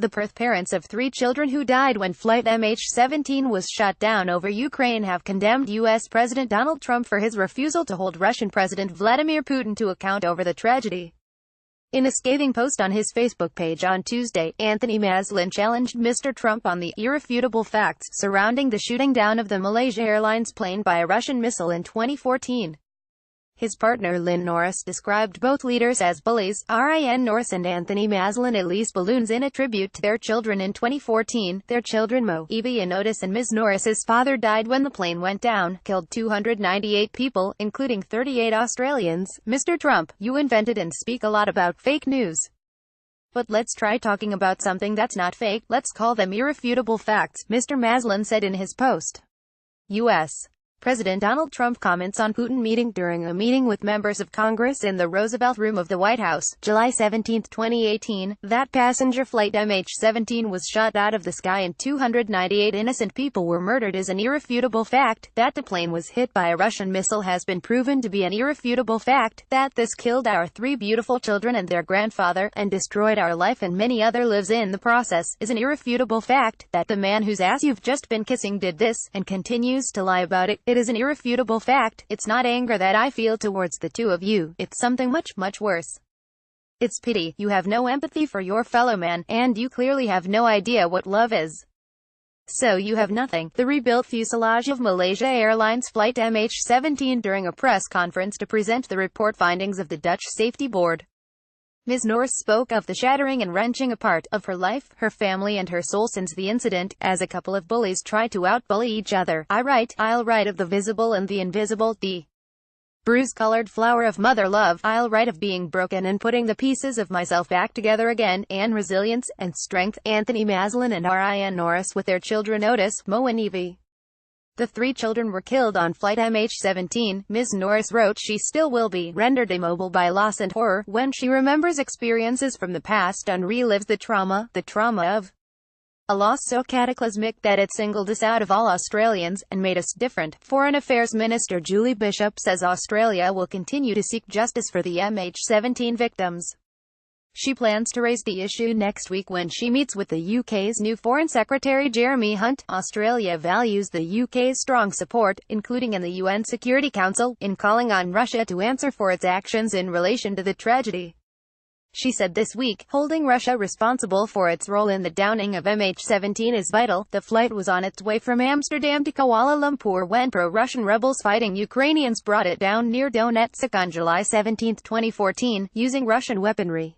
The Perth parents of 3 children who died when flight MH17 was shot down over Ukraine have condemned U.S. President Donald Trump for his refusal to hold Russian President Vladimir Putin to account over the tragedy. In a scathing post on his Facebook page on Tuesday, Anthony Maslin challenged Mr. Trump on the irrefutable facts surrounding the shooting down of the Malaysia Airlines plane by a Russian missile in 2014. His partner Lynn Norris described both leaders as bullies. Ryan Norris and Anthony Maslin released balloons in a tribute to their children in 2014. Their children Mo, Evie and Otis, and Ms. Norris's father died when the plane went down, killed 298 people, including 38 Australians. Mr. Trump, you invented and speak a lot about fake news. But let's try talking about something that's not fake. Let's call them irrefutable facts, Mr. Maslin said in his post. U.S. President Donald Trump comments on Putin meeting during a meeting with members of Congress in the Roosevelt Room of the White House, July 17, 2018, that passenger flight MH17 was shot out of the sky and 298 innocent people were murdered is an irrefutable fact. That the plane was hit by a Russian missile has been proven to be an irrefutable fact. That this killed our 3 beautiful children and their grandfather, and destroyed our life and many other lives in the process, is an irrefutable fact. That the man whose ass you've just been kissing did this, and continues to lie about it, it is an irrefutable fact. It's not anger that I feel towards the two of you, it's something much, much worse. It's pity. You have no empathy for your fellow man, and you clearly have no idea what love is. So you have nothing. The rebuilt fuselage of Malaysia Airlines flight MH17 during a press conference to present the report findings of the Dutch Safety Board. Ms. Norris spoke of the shattering and wrenching apart of her life, her family and her soul since the incident, as a couple of bullies try to out-bully each other. I'll write of the visible and the invisible, the bruise-colored flower of mother love. I'll write of being broken and putting the pieces of myself back together again, and resilience, and strength. Anthony Maslin and Ryan Norris with their children Otis, Mo and Evie. The 3 children were killed on flight MH17. Ms. Norris wrote she still will be rendered immobile by loss and horror when she remembers experiences from the past and relives the trauma of a loss so cataclysmic that it singled us out of all Australians, and made us different. Foreign Affairs Minister Julie Bishop says Australia will continue to seek justice for the MH17 victims. She plans to raise the issue next week when she meets with the UK's new Foreign Secretary Jeremy Hunt. Australia values the UK's strong support, including in the UN Security Council, in calling on Russia to answer for its actions in relation to the tragedy. She said this week, holding Russia responsible for its role in the downing of MH17 is vital. The flight was on its way from Amsterdam to Kuala Lumpur when pro-Russian rebels fighting Ukrainians brought it down near Donetsk on July 17, 2014, using Russian weaponry.